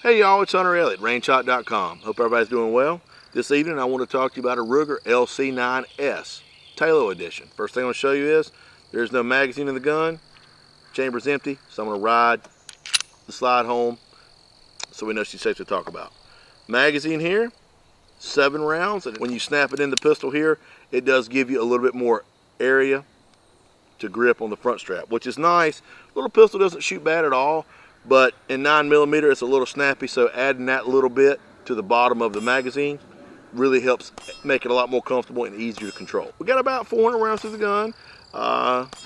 Hey y'all, it's Hunter Elliott, rangehot.com. Hope everybody's doing well. This evening I want to talk to you about a Ruger LC9s TALO edition. First thing I want to show you is there's no magazine in the gun, chamber's empty, so I'm going to ride the slide home so we know she's safe to talk about. Magazine here, 7 rounds, and when you snap it in the pistol here, it does give you a little bit more area to grip on the front strap, which is nice. Little pistol doesn't shoot bad at all, but in 9mm it's a little snappy, so adding that little bit to the bottom of the magazine really helps make it a lot more comfortable and easier to control. We got about 400 rounds to the gun.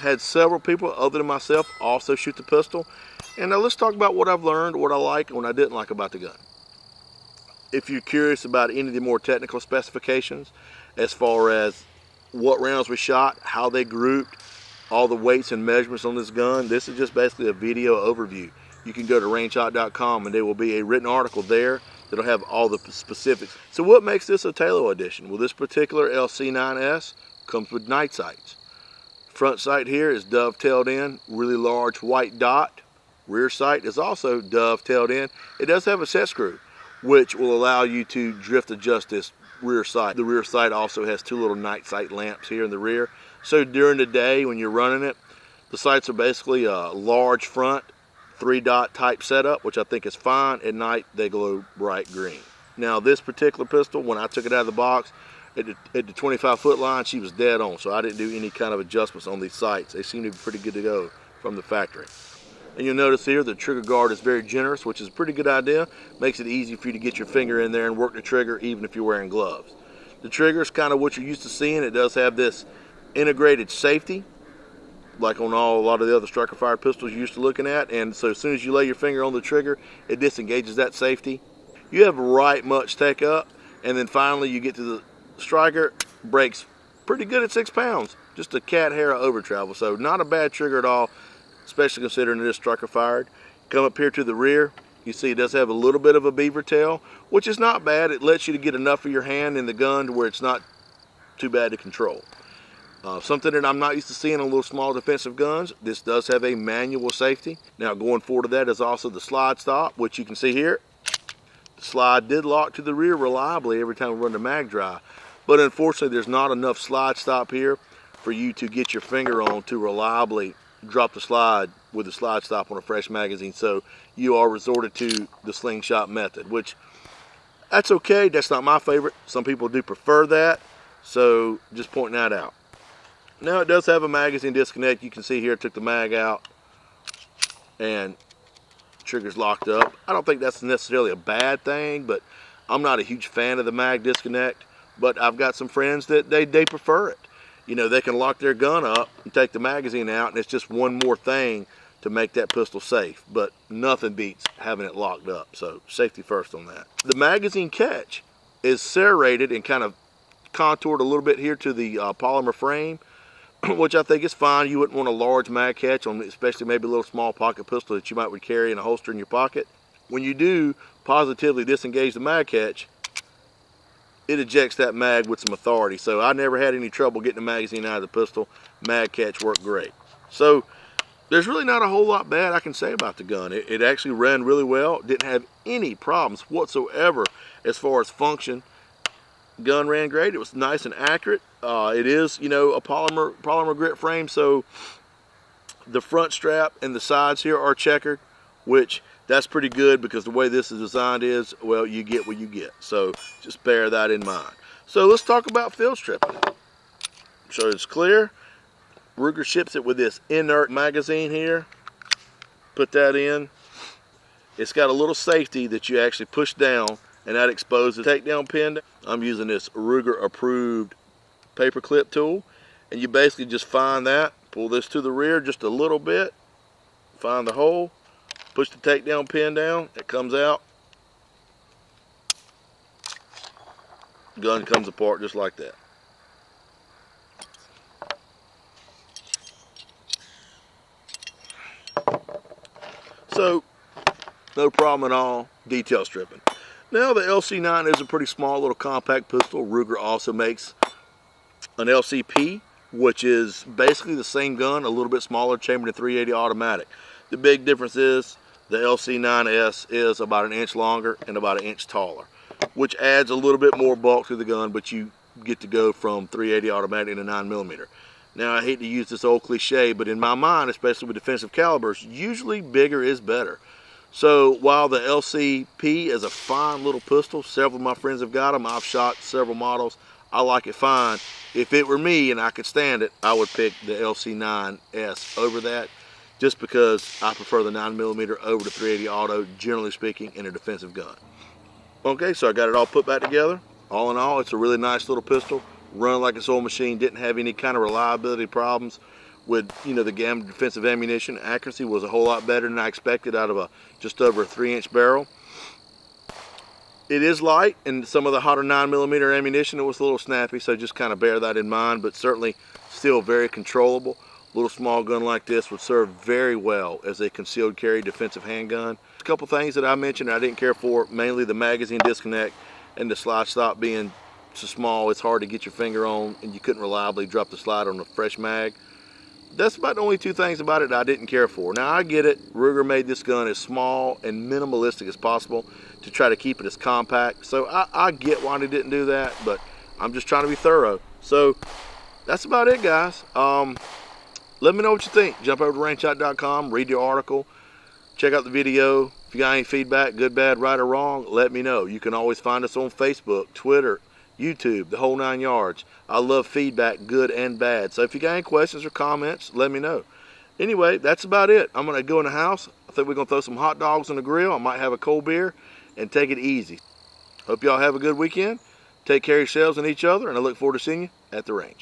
Had several people other than myself also shoot the pistol. And now let's talk about what I've learned, what I like, and what I didn't like about the gun. If you're curious about any of the more technical specifications as far as what rounds we shot, how they grouped, all the weights and measurements on this gun, this is just basically a video overview. You can go to rangehot.com and there will be a written article there that'll have all the specifics. So what makes this a TALO edition? Well, this particular LC9s comes with night sights. Front sight here is dovetailed in, really large white dot. Rear sight is also dovetailed in. It does have a set screw, which will allow you to drift adjust this rear sight. The rear sight also has 2 little night sight lamps here in the rear. So during the day when you're running it, the sights are basically a large front 3-dot type setup, which I think is fine. At night they glow bright green. Now this particular pistol, when I took it out of the box at the 25-foot line, she was dead on, so I didn't do any kind of adjustments on these sights. They seem to be pretty good to go from the factory. And you'll notice here the trigger guard is very generous, which is a pretty good idea. Makes it easy for you to get your finger in there and work the trigger even if you're wearing gloves. The trigger is kind of what you're used to seeing. It does have this integrated safety, like on a lot of the other striker fired pistols you're used to looking at, and so as soon as you lay your finger on the trigger, it disengages that safety. You have right much take up, and then finally you get to the striker, brakes pretty good at 6 pounds, just a cat hair of over travel, so not a bad trigger at all, especially considering it is striker fired. Come up here to the rear, you see it does have a little bit of a beaver tail, which is not bad. It lets you to get enough of your hand in the gun to where it's not too bad to control. Something that I'm not used to seeing on little small defensive guns, this does have a manual safety. Now going forward to that is also the slide stop, which you can see here. The slide did lock to the rear reliably every time we run the mag dry, but unfortunately there's not enough slide stop here for you to get your finger on to reliably drop the slide with the slide stop on a fresh magazine, so you are resorted to the slingshot method, which that's okay. That's not my favorite. Some people do prefer that, so just pointing that out. Now it does have a magazine disconnect. You can see here I took the mag out and trigger's locked up. I don't think that's necessarily a bad thing, but I'm not a huge fan of the mag disconnect, but I've got some friends that they prefer it. You know, they can lock their gun up and take the magazine out, and it's just one more thing to make that pistol safe, but nothing beats having it locked up, so safety first on that. The magazine catch is serrated and kind of contoured a little bit here to the polymer frame, which I think is fine. You wouldn't want a large mag catch on, especially maybe a little small pocket pistol that you might would carry in a holster in your pocket. When you do positively disengage the mag catch, it ejects that mag with some authority. So I never had any trouble getting the magazine out of the pistol. Mag catch worked great. So there's really not a whole lot bad I can say about the gun. It actually ran really well. Didn't have any problems whatsoever as far as function. Gun ran great. It was nice and accurate. It is, you know, a polymer grit frame, so the front strap and the sides here are checkered, which that's pretty good because the way this is designed is, well, you get what you get. So just bear that in mind. So let's talk about field stripping. So it's clear. Ruger ships it with this inert magazine here. Put that in. It's got a little safety that you actually push down, and that exposes the takedown pin. I'm using this Ruger approved paper clip tool, and you basically just find that, pull this to the rear just a little bit, find the hole, push the takedown pin down, it comes out, gun comes apart just like that. So no problem at all detail stripping. Now the LC9 is a pretty small little compact pistol. Ruger also makes an LCP, which is basically the same gun, a little bit smaller, chambered in .380 automatic. The big difference is the LC9s is about an inch longer and about an inch taller, which adds a little bit more bulk to the gun, but you get to go from 380 automatic to 9mm. Now, I hate to use this old cliche, but in my mind, especially with defensive calibers, usually bigger is better. So while the LCP is a fine little pistol, several of my friends have got them, I've shot several models, I like it fine. If it were me and I could stand it, I would pick the LC9s over that, just because I prefer the 9mm over the 380 auto, generally speaking, in a defensive gun. Okay, so I got it all put back together. All in all, it's a really nice little pistol, run like its old machine, didn't have any kind of reliability problems with, you know, the gamma defensive ammunition. Accuracy was a whole lot better than I expected out of a just over a 3-inch barrel. It is light, and some of the hotter 9mm ammunition, it was a little snappy, so just kind of bear that in mind, but certainly still very controllable. A little small gun like this would serve very well as a concealed carry defensive handgun. A couple things that I mentioned I didn't care for, mainly the magazine disconnect and the slide stop being so small it's hard to get your finger on, and you couldn't reliably drop the slide on a fresh mag. That's about the only two things about it I didn't care for. Now, I get it, Ruger made this gun as small and minimalistic as possible to try to keep it as compact, so I get why they didn't do that, but I'm just trying to be thorough. So that's about it, guys. Let me know what you think. Jump over to rangehot.com, read the article, check out the video. If you got any feedback, good, bad, right, or wrong, let me know. You can always find us on Facebook, Twitter, YouTube, the whole 9 yards. I love feedback, good and bad. So if you got any questions or comments, let me know. Anyway, that's about it. I'm going to go in the house. I think we're going to throw some hot dogs on the grill. I might have a cold beer and take it easy. Hope y'all have a good weekend. Take care of yourselves and each other, and I look forward to seeing you at the range.